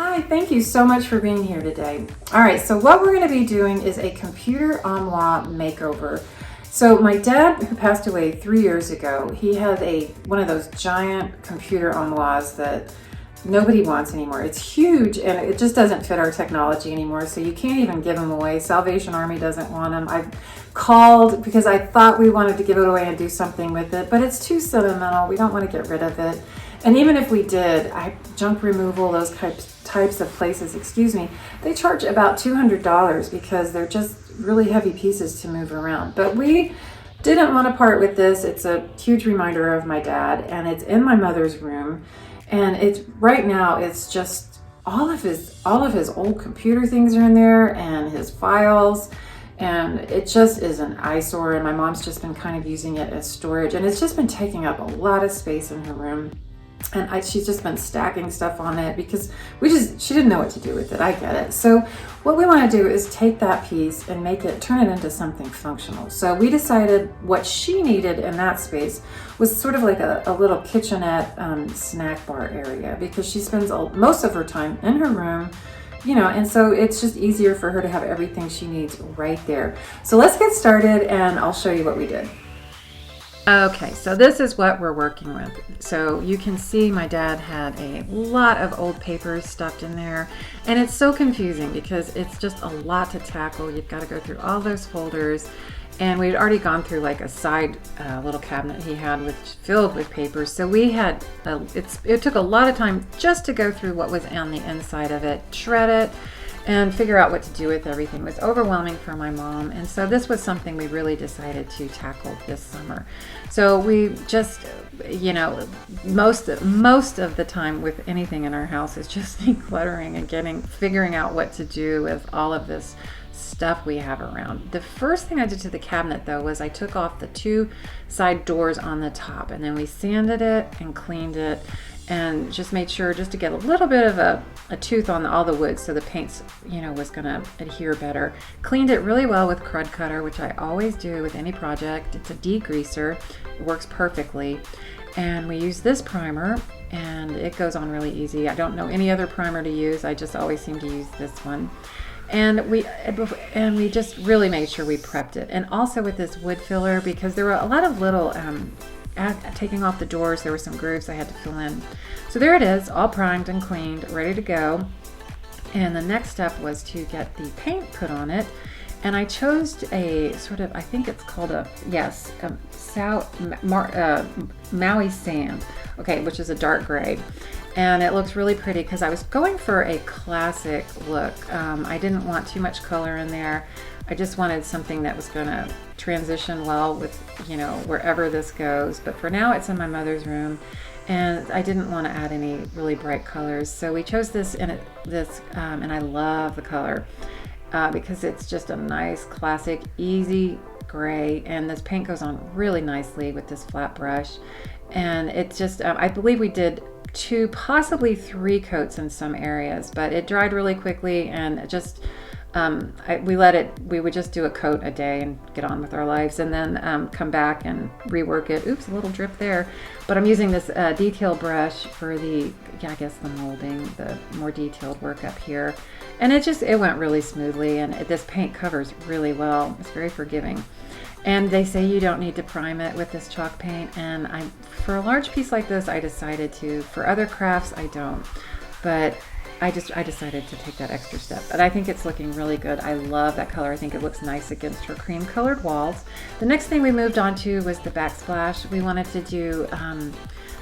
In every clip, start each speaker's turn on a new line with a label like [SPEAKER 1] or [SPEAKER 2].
[SPEAKER 1] Hi, thank you so much for being here today. All right, so what we're going to be doing is a computer armoire makeover. So my dad, who passed away 3 years ago, he had one of those giant computer armoires that nobody wants anymore. It's huge and it just doesn't fit our technology anymore, so you can't even give them away. Salvation Army doesn't want them. I've called because I thought we wanted to give it away and do something with it, but it's too sentimental. We don't want to get rid of it. And even if we did, junk removal, those types of places, they charge about $200 because they're just really heavy pieces to move around. But we didn't want to part with this. It's a huge reminder of my dad, and it's in my mother's room. And right now it's just all of his old computer things are in there and his files, and it just is an eyesore. And my mom's just been kind of using it as storage, and it's just been taking up a lot of space in her room. And she's just been stacking stuff on it because she didn't know what to do with it. I get it. So what we want to do is take that piece and turn it into something functional. So we decided what she needed in that space was sort of like a little kitchenette snack bar area, because she spends most of her time in her room, and so it's just easier for her to have everything she needs right there. So let's get started and I'll show you what we did. Okay, so this is what we're working with. So you can see my dad had a lot of old papers stuffed in there, and it's so confusing because it's just a lot to tackle. You've got to go through all those folders, and we'd already gone through like a side little cabinet he had filled with papers. So we had, it took a lot of time just to go through what was on the inside of it, shred it, and figure out what to do with everything. It was overwhelming for my mom, and so this was something we really decided to tackle this summer. So we just, most of the time with anything in our house is just decluttering and figuring out what to do with all of this stuff we have around. The first thing I did to the cabinet though was I took off the 2 side doors on the top, and then we sanded it and cleaned it and just made sure just to get a little bit of a tooth on all the wood so the paint was going to adhere better. Cleaned it really well with Crud Cutter, which I always do with any project. It's a degreaser. It works perfectly. And we use this primer, and it goes on really easy. I don't know any other primer to use. I just always seem to use this one. And we just really made sure we prepped it. And also with this wood filler, because there were a lot of little taking off the doors, there were some grooves I had to fill in. So there it is, all primed and cleaned, ready to go. And the next step was to get the paint put on it. And I chose a sort of, I think it's called Maui sand, okay, which is a dark gray. And it looks really pretty because I was going for a classic look. I didn't want too much color in there. I just wanted something that was going to transition well with, wherever this goes. But for now, it's in my mother's room, and I didn't want to add any really bright colors. So we chose this, and I love the color because it's just a nice, classic, easy gray, and this paint goes on really nicely with this flat brush. And it's just, I believe we did 2, possibly 3 coats in some areas, but it dried really quickly, and just we would just do a coat a day and get on with our lives, and then come back and rework it. Oops, a little drip there. But I'm using this detail brush for the molding, the more detailed work up here. And it went really smoothly, and this paint covers really well. It's very forgiving. And they say you don't need to prime it with this chalk paint, and for a large piece like this, I decided to. For other crafts, I don't. But I decided to take that extra step. But I think it's looking really good. I love that color. I think it looks nice against her cream colored walls. The next thing we moved on to was the backsplash. We wanted to do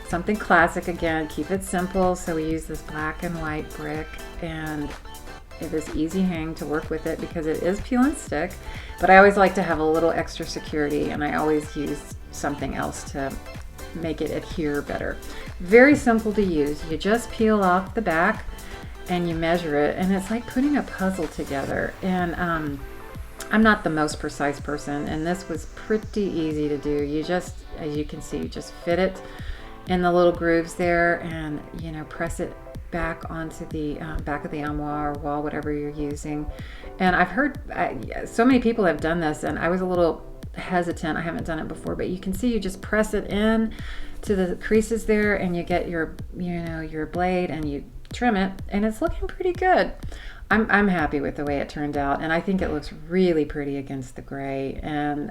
[SPEAKER 1] something classic again, keep it simple. So we use this black and white brick, and it is easy hang to work with it because it is peel and stick. But I always like to have a little extra security, and I always use something else to make it adhere better. Very simple to use. You just peel off the back and you measure it, and it's like putting a puzzle together. And I'm not the most precise person, and this was pretty easy to do. You just, as you can see, just fit it in the little grooves there, and press it back onto the back of the armoire or wall, whatever you're using. And I've heard so many people have done this, and I was a little hesitant. I haven't done it before, but you can see you just press it in to the creases there, and you get your blade, and you trim it, and it's looking pretty good. I'm happy with the way it turned out, and I think it looks really pretty against the gray. And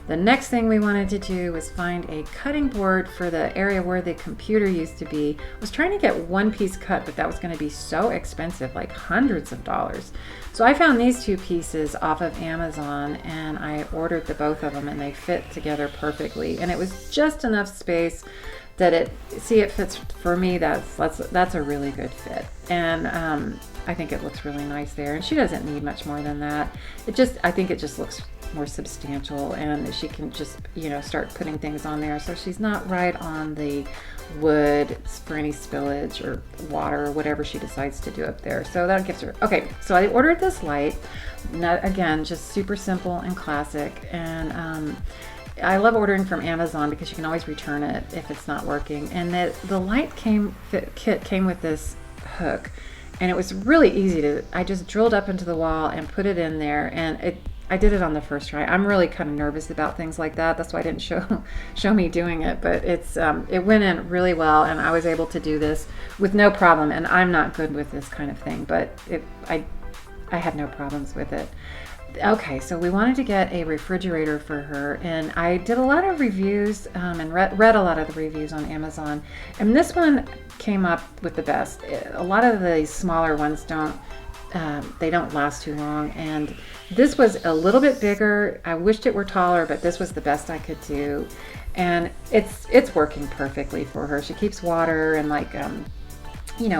[SPEAKER 1] the next thing we wanted to do was find a cutting board for the area where the computer used to be. I was trying to get one piece cut, but that was going to be so expensive, like hundreds of dollars. So I found these two pieces off of Amazon, and I ordered the both of them, and they fit together perfectly. And it was just enough space that it fits for me. That's a really good fit. And I think it looks really nice there, and she doesn't need much more than that. I think it just looks more substantial, and she can just, start putting things on there, so she's not right on the wood for any spillage or water or whatever she decides to do up there. So that gives her, okay, so I ordered this light. Again, just super simple and classic, and I love ordering from Amazon because you can always return it if it's not working. And the light kit came with this hook, and it was really easy I just drilled up into the wall and put it in there, and I did it on the first try. I'm really kind of nervous about things like that. That's why I didn't show me doing it, but it went in really well, and I was able to do this with no problem. And I'm not good with this kind of thing, but I had no problems with it. Okay, so we wanted to get a refrigerator for her, and I did a lot of reviews and read a lot of the reviews on Amazon, and this one came up with the best. A lot of the smaller ones don't last too long, and this was a little bit bigger. I wished it were taller, but this was the best I could do, and it's working perfectly for her. She keeps water and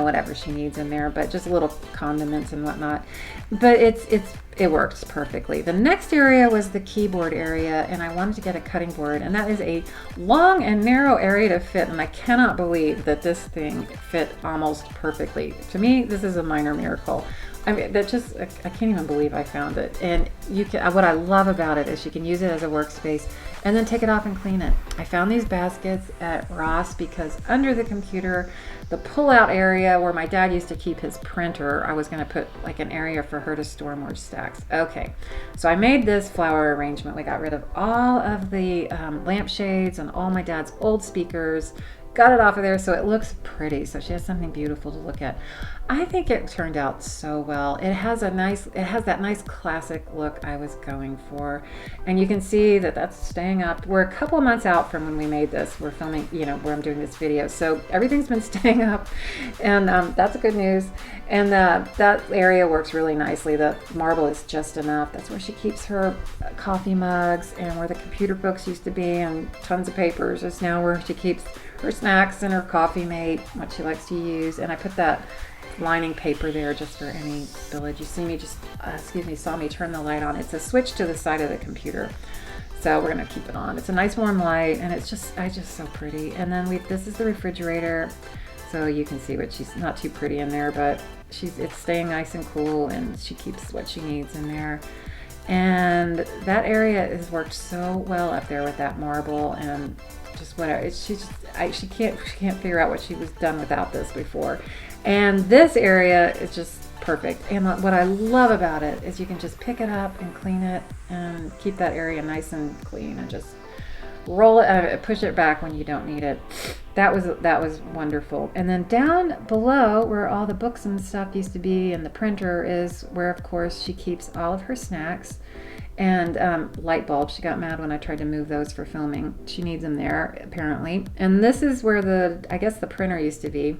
[SPEAKER 1] whatever she needs in there, but just little condiments and whatnot. But it works perfectly. The next area was the keyboard area, and I wanted to get a cutting board, and that is a long and narrow area to fit, and I cannot believe that this thing fit almost perfectly. To me, this is a minor miracle. I mean, I can't even believe I found it. And what I love about it is you can use it as a workspace and then take it off and clean it. I found these baskets at Ross because under the computer, the pull-out area where my dad used to keep his printer, I was going to put like an area for her to store more stacks. Okay, so I made this flower arrangement. We got rid of all of the lampshades and all my dad's old speakers, got it off of there so it looks pretty, so she has something beautiful to look at. I think it turned out so well. It has that nice classic look I was going for, and you can see that that's staying up. We're a couple of months out from when we made this. We're filming, where I'm doing this video, so everything's been staying up, and that's good news. And that area works really nicely. The marble is just enough. That's where she keeps her coffee mugs, and where the computer books used to be, and tons of papers is now where she keeps her snacks and her coffee mate, what she likes to use. And I put that lining paper there just for any spillage. You see me saw me turn the light on. It's a switch to the side of the computer, so we're gonna keep it on. It's a nice warm light, and it's just so pretty. And then this is the refrigerator, so you can see she's not too pretty in there, but it's staying nice and cool, and she keeps what she needs in there. And that area has worked so well up there with that marble and just whatever. She can't figure out what she was done without this before. And this area is just perfect. And what I love about it is you can just pick it up and clean it and keep that area nice and clean, and just roll it, push it back when you don't need it. That was wonderful. And then down below, where all the books and stuff used to be, and the printer, is where, of course, she keeps all of her snacks and light bulbs. She got mad when I tried to move those for filming. She needs them there, apparently. And this is where I guess the printer used to be.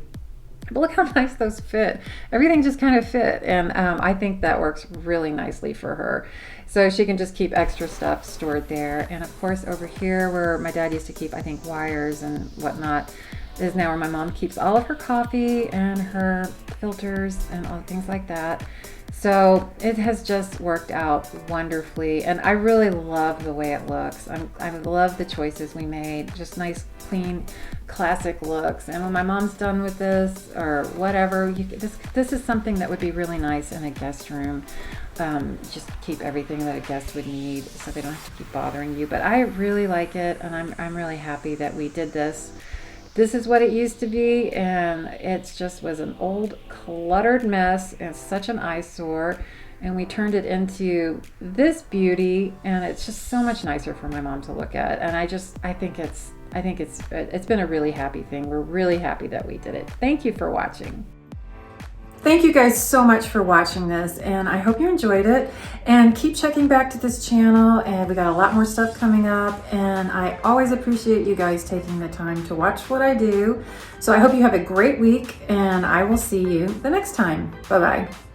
[SPEAKER 1] But look how nice those fit. Everything just kind of fit, and I think that works really nicely for her. So she can just keep extra stuff stored there. And of course, over here where my dad used to keep, I think, wires and whatnot, is now where my mom keeps all of her coffee and her filters and all things like that. So it has just worked out wonderfully, and I really love the way it looks. I love the choices we made, just nice, clean, classic looks. And when my mom's done with this or whatever, this is something that would be really nice in a guest room. Just keep everything that a guest would need, so they don't have to keep bothering you. But I really like it, and I'm really happy that we did this. This is what it used to be, and it just was an old cluttered mess and such an eyesore, and we turned it into this beauty, and it's just so much nicer for my mom to look at. And I think it's been a really happy thing. We're really happy that we did it. Thank you for watching. thank you guys so much for watching this, and I hope you enjoyed it. And keep checking back to this channel, and we got a lot more stuff coming up, and I always appreciate you guys taking the time to watch what I do. So I hope you have a great week, and I will see you the next time. Bye-bye.